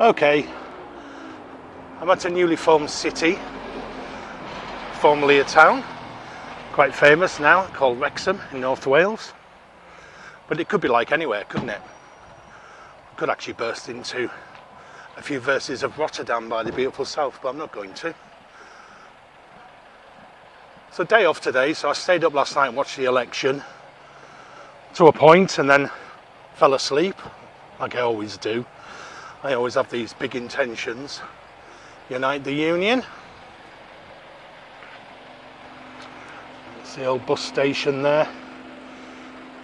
Okay, I'm at a newly formed city, formerly a town, quite famous now, called Wrexham in North Wales. But it could be like anywhere, couldn't it? Could actually burst into a few verses of Rotterdam by the beautiful south, but I'm not going to. So day off today, so I stayed up last night and watched the election to a point and then fell asleep, like I always do. I always have these big intentions. Unite the Union. It's the old bus station there.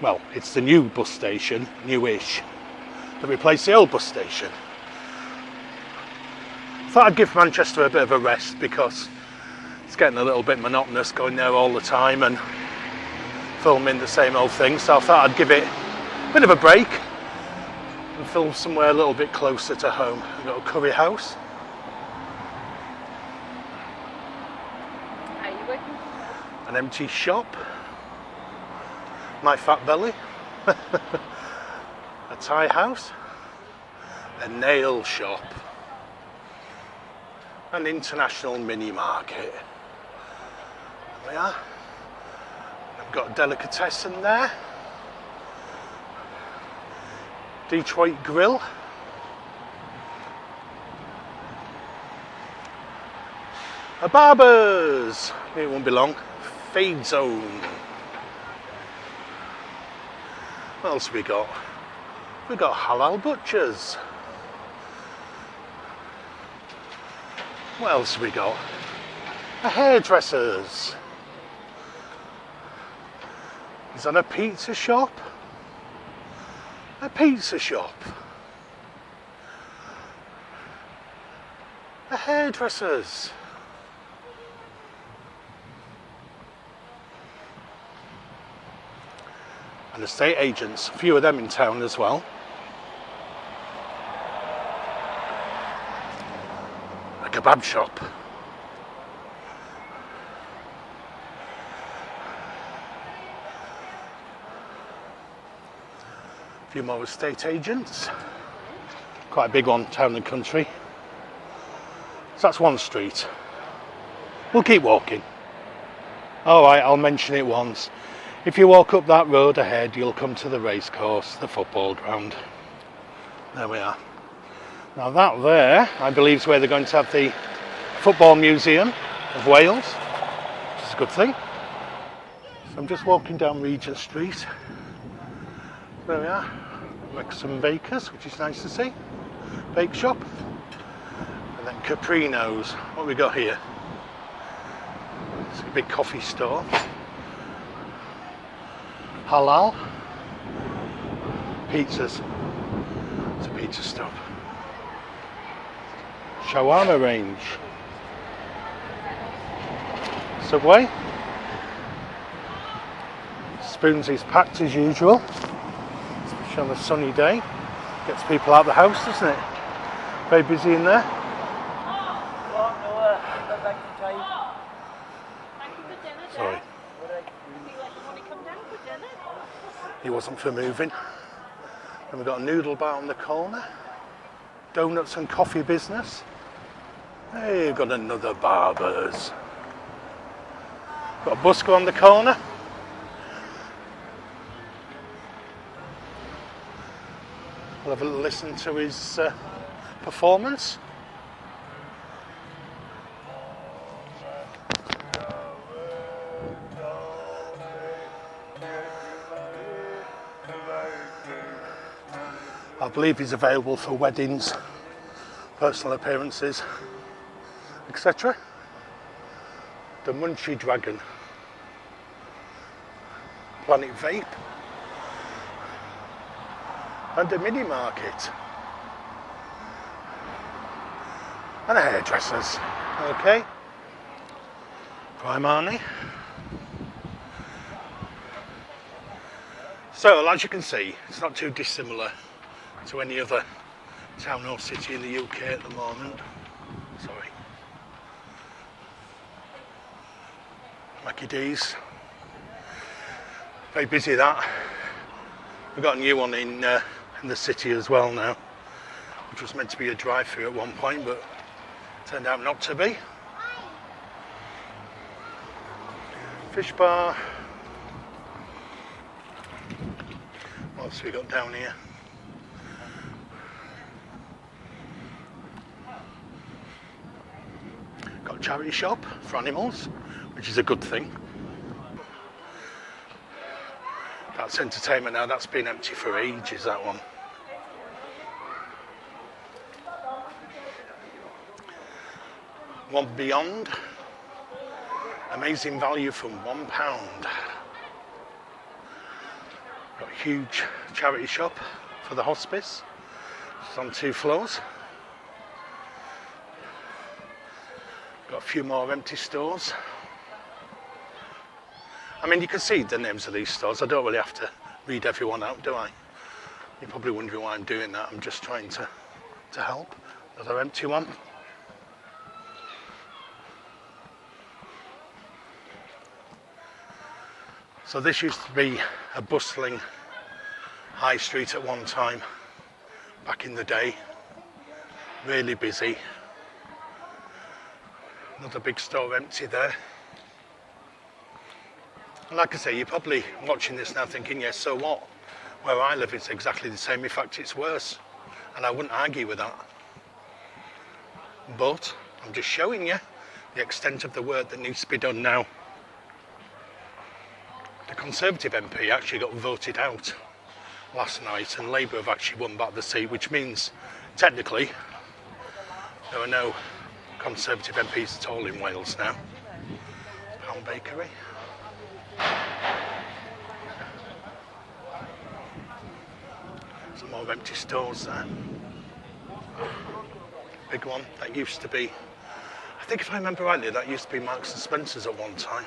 Well, it's the new bus station, newish, to replace the old bus station. Thought I'd give Manchester a bit of a rest because it's getting a little bit monotonous going there all the time and filming the same old thing. So I thought I'd give it a bit of a break and film somewhere a little bit closer to home. A little curry house. Are you working? An empty shop. My fat belly. A Thai house. A nail shop. An international mini market. There we are. I've got a delicatessen there. Detroit Grill. A barbers. It won't be long. Fade zone. What else have we got? We've got halal butchers. What else have we got? A hairdressers. Is that a pizza shop? A pizza shop. A hairdressers. And estate agents, a few of them in town as well. A kebab shop. A few more estate agents. Quite a big one, town and country. So that's one street. We'll keep walking. Alright, I'll mention it once. If you walk up that road ahead, you'll come to the racecourse, the football ground. There we are. Now that there, I believe, is where they're going to have the Football Museum of Wales, which is a good thing. So I'm just walking down Regent Street. There we are. Wrexham Bakers, which is nice to see. Bake shop. And then Caprino's. What have we got here? It's a big coffee store. Halal. Pizzas. It's a pizza stop. Shawarma range. Subway. Spoonsy's packed as usual. Especially on a sunny day. Gets people out of the house, doesn't it? Very busy in there. Sorry. He wasn't for moving. Then we've got a noodle bar on the corner. Donuts and coffee business. Hey, we've got another barbers. Got a busker on the corner. We'll have a listen to his performance. I believe he's available for weddings, personal appearances, etc. The Munchy Dragon. Planet Vape. And a mini market. And a hairdressers. Okay. Primani. So, as you can see, it's not too dissimilar to any other town or city in the UK at the moment. Sorry. Mackie D's. Very busy that. We've got a new one in the city as well now. which was meant to be a drive-through at one point, but turned out not to be. Fish bar. What else have we got down here? Got a charity shop for animals, which is a good thing. That's entertainment now, that's been empty for ages, that one. One Beyond. Amazing value from £1. Got a huge charity shop for the hospice. It's on 2 floors. Got a few more empty stores. I mean, you can see the names of these stores. I don't really have to read everyone out, do I? You're probably wondering why I'm doing that. I'm just trying to help. Another empty one. So this used to be a bustling high street at one time, back in the day. Really busy. Another big store empty there. And like I say, you're probably watching this now thinking, yes, so what? Where I live, it's exactly the same. In fact, it's worse. And I wouldn't argue with that. But I'm just showing you the extent of the work that needs to be done now. The Conservative MP actually got voted out last night, and Labour have actually won back the seat, which means, technically, there are no Conservative MPs at all in Wales now. Pound Bakery. Some more empty stores there. Big one. That used to be, I think if I remember rightly, that used to be Marks and Spencer's at one time.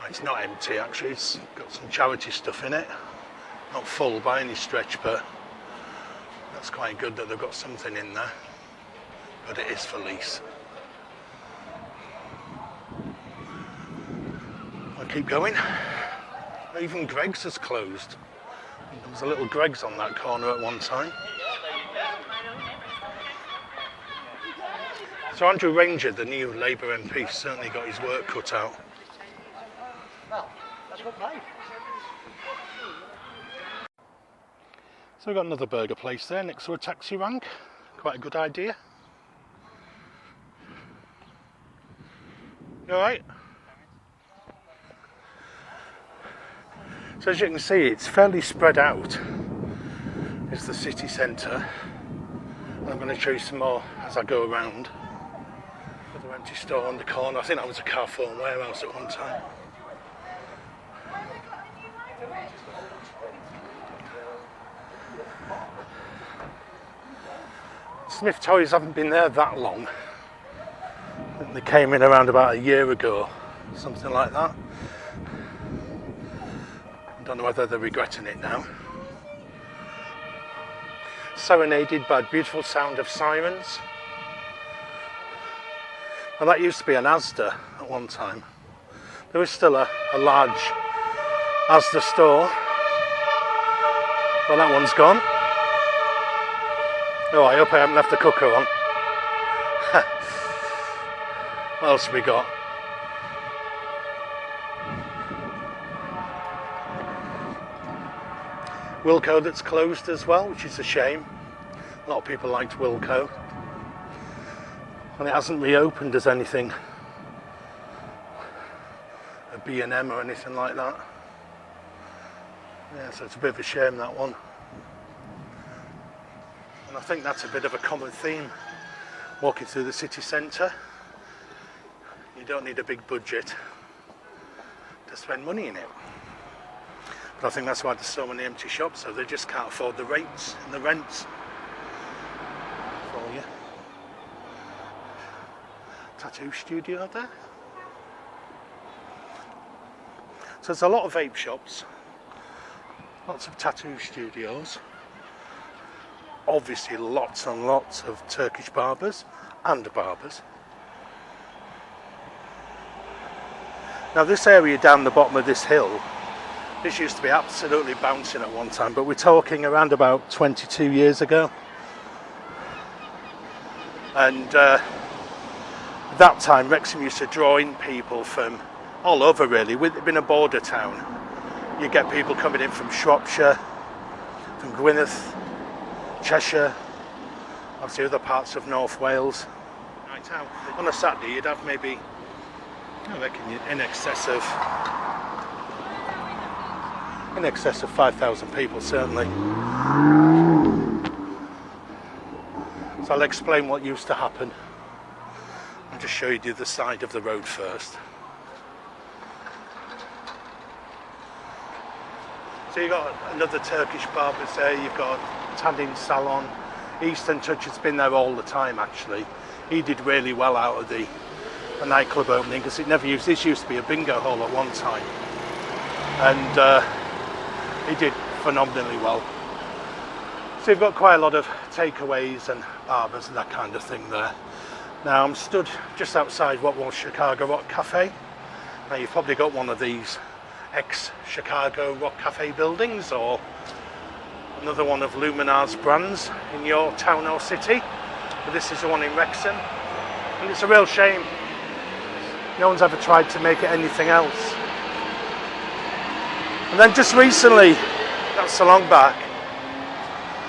It's not empty actually, it's got some charity stuff in it. Not full by any stretch, but that's quite good that they've got something in there. But it is for lease. I'll keep going. Even Greggs has closed. There was a little Greggs on that corner at one time. So Andrew Ranger, the new Labour MP, certainly got his work cut out. So we've got another burger place there next to a taxi rank. Quite a good idea. You alright? So as you can see, it's fairly spread out. It's the city centre. And I'm going to show you some more as I go around. Another empty store on the corner. I think that was a Carrefour warehouse at one time. Smith Toys haven't been there that long. I think they came in around about a year ago, something like that. I don't know whether they're regretting it now. Serenaded by the beautiful sound of sirens. And that used to be an Asda at one time. There is still a large Asda store. Well, that one's gone. Oh, I hope I haven't left the cooker on. What else have we got? Wilko that's closed as well, which is a shame. A lot of people liked Wilko. And it hasn't reopened as anything. A B&M or anything like that. Yeah, so it's a bit of a shame, that one. And I think that's a bit of a common theme walking through the city centre. You don't need a big budget to spend money in it. But I think that's why there's so many empty shops, so they just can't afford the rates and the rents for you. Tattoo studio there. So there's a lot of vape shops, lots of tattoo studios. Obviously lots and lots of Turkish barbers and barbers. Now this area down the bottom of this hill This used to be absolutely bouncing at one time, but we're talking around about 22 years ago. And at that time, Wrexham used to draw in people from all over, really. With it being a border town, you get people coming in from Shropshire, from Gwynedd, Cheshire, obviously other parts of North Wales. Right out. On a Saturday, you'd have maybe, I reckon, in excess of 5,000 people, certainly. So I'll explain what used to happen. I'll just show you the other side of the road first. So you've got another Turkish barbers there, you've got a tanning salon. Eastern Touch has been there all the time, actually. He did really well out of the nightclub opening, because this used to be a bingo hall at one time. And he did phenomenally well. So you've got quite a lot of takeaways and barbers and that kind of thing there. Now I'm stood just outside what was Chicago Rock Cafe. Now you've probably got one of these ex-Chicago Rock Cafe buildings, or another one of Luminar's brands in your town or city. But this is the one in Wrexham. And it's a real shame no one's ever tried to make it anything else. And then just recently, not so long back,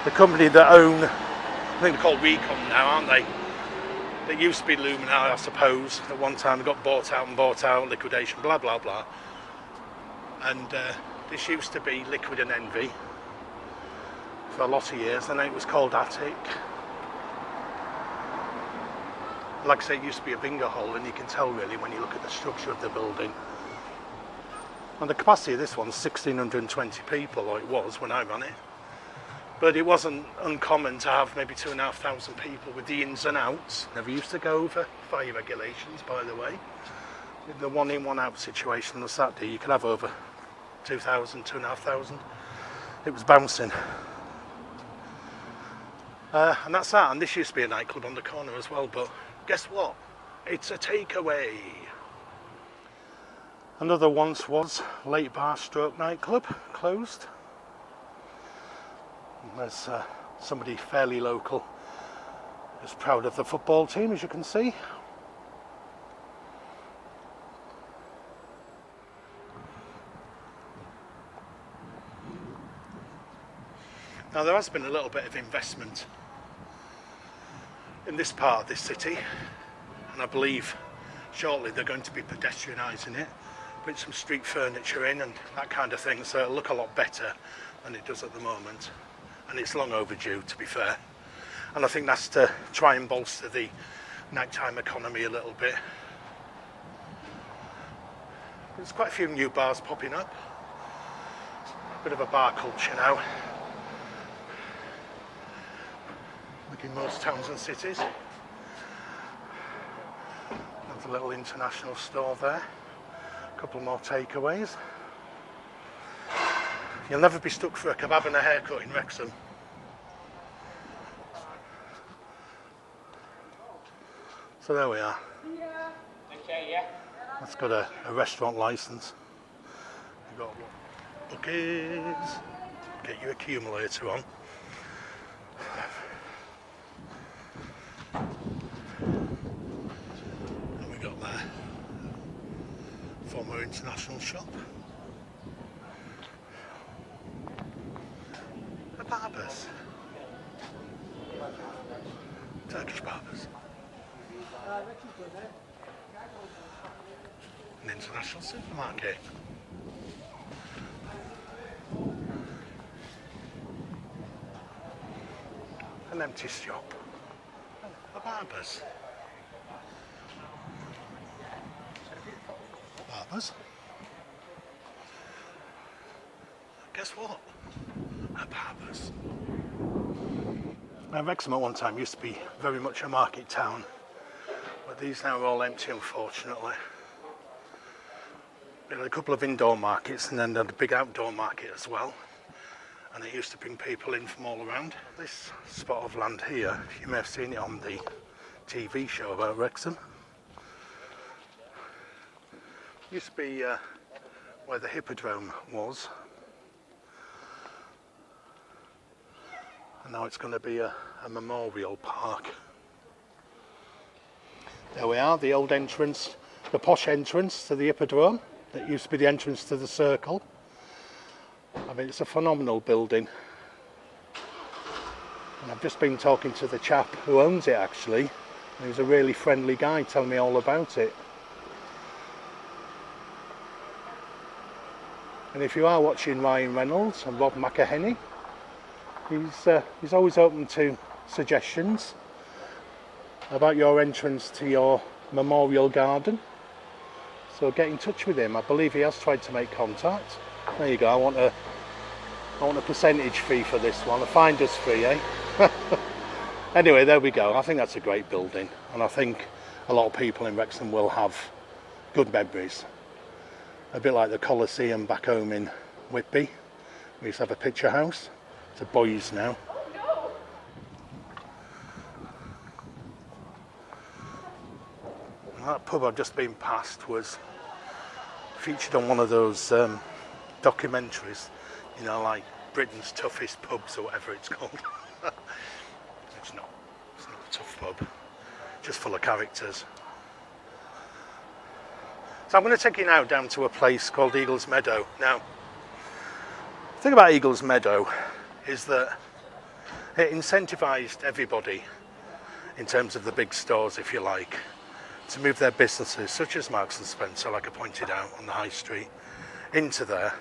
the company that own, I think they're called Recon now, aren't they? They used to be Luminar, I suppose. At one time they got bought out, liquidation, blah, blah, blah. And this used to be Liquid and Envy for a lot of years, and then it was called Attic. Like I say, it used to be a bingo hall, and you can tell really when you look at the structure of the building. And the capacity of this one's 1,620 people, or it was when I ran it. But it wasn't uncommon to have maybe 2,500 people with the ins and outs. Never used to go over fire regulations, by the way. With the one in, one out situation on Saturday, you could have over 2,000, 2,500. It was bouncing. And that's that. And this used to be a nightclub on the corner as well, but guess what? It's a takeaway. Another once was Late Bar Stroke nightclub, closed. There's somebody fairly local who's proud of the football team, as you can see. Now there has been a little bit of investment in this part of this city, and I believe shortly they're going to be pedestrianising it, put some street furniture in and that kind of thing, so it'll look a lot better than it does at the moment. And it's long overdue, to be fair. And I think that's to try and bolster the nighttime economy a little bit. There's quite a few new bars popping up. Bit of a bar culture now, like in most towns and cities. There's a little international store there. A couple more takeaways. You'll never be stuck for a kebab and a haircut in Wrexham. So there we are. That's got a restaurant licence. You've got buckets. Get your accumulator on. And we got there. Former international shop. Barbers. Turkish barbers. An international supermarket. An empty shop. The barbers. Barbers. Guess what? Barbers. Now Wrexham at one time used to be very much a market town, but these now are all empty, unfortunately. We had a couple of indoor markets, and then they had a big outdoor market as well, and it used to bring people in from all around. This spot of land here, you may have seen it on the TV show about Wrexham. Used to be where the Hippodrome was, Now it's going to be a memorial park. There we are, the old entrance, the posh entrance to the Hippodrome. That used to be the entrance to the Circle. I mean, it's a phenomenal building. And I've just been talking to the chap who owns it actually. He was a really friendly guy telling me all about it. And if you are watching Ryan Reynolds and Rob McElhenney, he's always open to suggestions about your entrance to your memorial garden. So get in touch with him. I believe he has tried to make contact. There you go. I want a percentage fee for this one, a finder's fee, eh? Anyway, there we go. I think that's a great building, and I think a lot of people in Wrexham will have good memories. A bit like the Coliseum back home in Whitby. We used to have a picture house. It's a boys now. And that pub I've just been past was featured on one of those documentaries, you know, like Britain's Toughest Pubs or whatever it's called. It's not a tough pub, just full of characters. So I'm going to take you now down to a place called Eagles Meadow. Now, the thing about Eagles Meadow is that it incentivised everybody, in terms of the big stores if you like, to move their businesses, such as Marks and Spencer, like I pointed out on the high street, into there.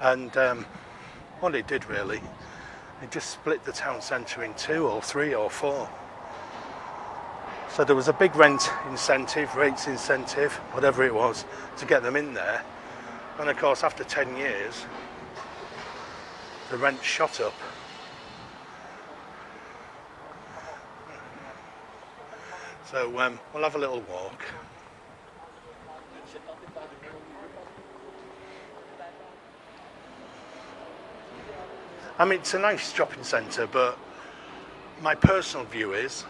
And what it did really, it just split the town centre in 2 or 3 or 4. So there was a big rent incentive, rates incentive, whatever it was, to get them in there. And of course, after 10 years, the rent shot up. So we'll have a little walk. I mean, it's a nice shopping centre, but my personal view is,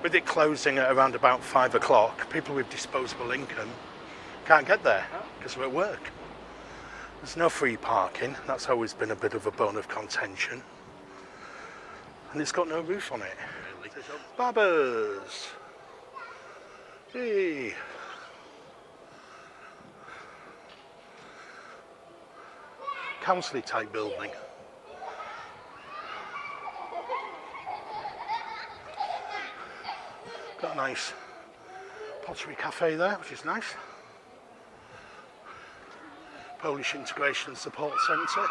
with it closing at around about 5 o'clock, people with disposable income can't get there because we're at work. There's no free parking. That's always been a bit of a bone of contention. And it's got no roof on it. Barbers! Hey! Council type building. Got a nice pottery cafe there, which is nice. Polish Integration Support Centre.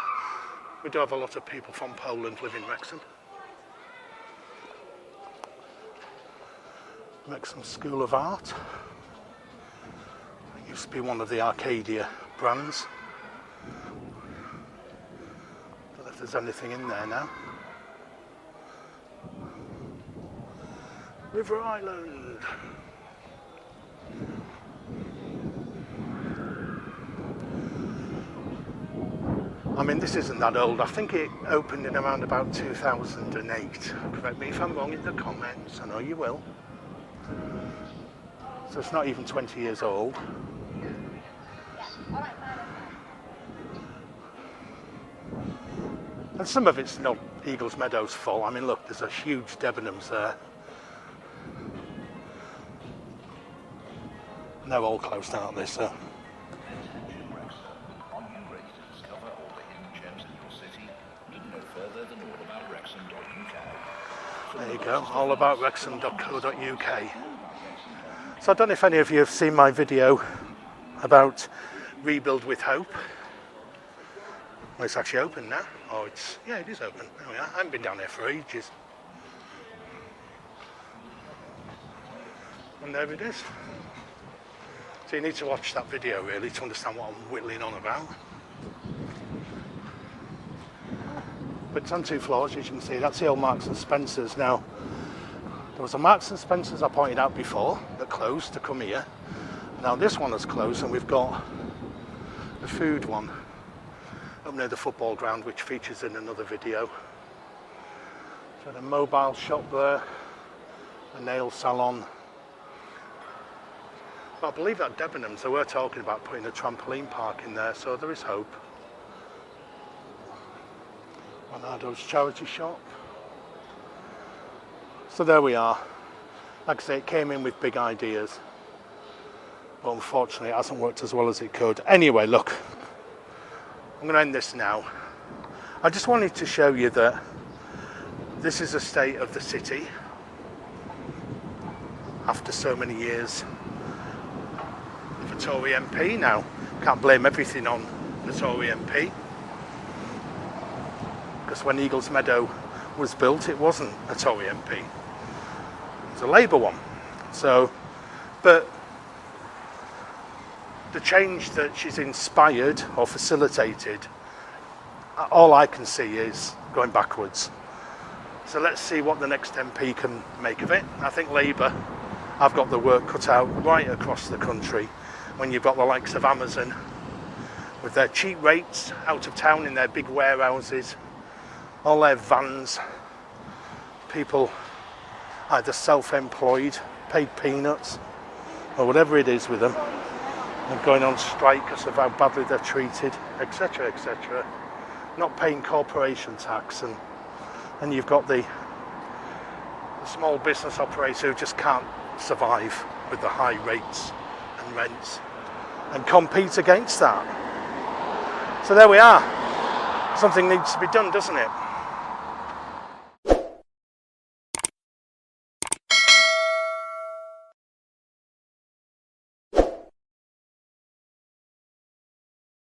We do have a lot of people from Poland live in Wrexham. Wrexham School of Art. It used to be one of the Arcadia brands. Don't know if there's anything in there now. River Island. I mean, this isn't that old. I think it opened in around about 2008. Correct me if I'm wrong in the comments. I know you will. So it's not even 20 years old. And some of it's not Eagles Meadow's fault. I mean, look, there's a huge Debenhams there. And they're all closed, aren't they, so. There you go, all about Wrexham.co.uk. So I don't know if any of you have seen my video about Rebuild with Hope. Well, it's actually open now. Oh, yeah, it is open. There we are. I haven't been down there for ages. And there it is. So you need to watch that video really to understand what I'm whittling on about. But it's on 2 floors, as you can see. That's the old Marks and Spencer's. Now, there was a Marks and Spencer's I pointed out before that closed to come here. Now this one has closed, and we've got the food one up near the football ground, which features in another video. So the mobile shop there, a nail salon. But I believe that Debenhams, they were talking about putting a trampoline park in there, so there is hope. Ronaldo's charity shop. So there we are. Like I say, it came in with big ideas, but unfortunately it hasn't worked as well as it could. Anyway, look, I'm going to end this now. I just wanted to show you that this is a state of the city after so many years of a Tory MP. Now, can't blame everything on the Tory MP, because when Eagles Meadow was built, it wasn't a Tory MP, it was a Labour one. So, but the change that she's inspired or facilitated, all I can see is going backwards. So let's see what the next MP can make of it. I think Labour have got the work cut out right across the country when you've got the likes of Amazon with their cheap rates out of town in their big warehouses, all their vans, people either self-employed, paid peanuts, or whatever it is with them, and going on strike because of how badly they're treated, etc., etc. Not paying corporation tax, and you've got the small business operator who just can't survive with the high rates and rents and compete against that. So there we are. Something needs to be done, doesn't it?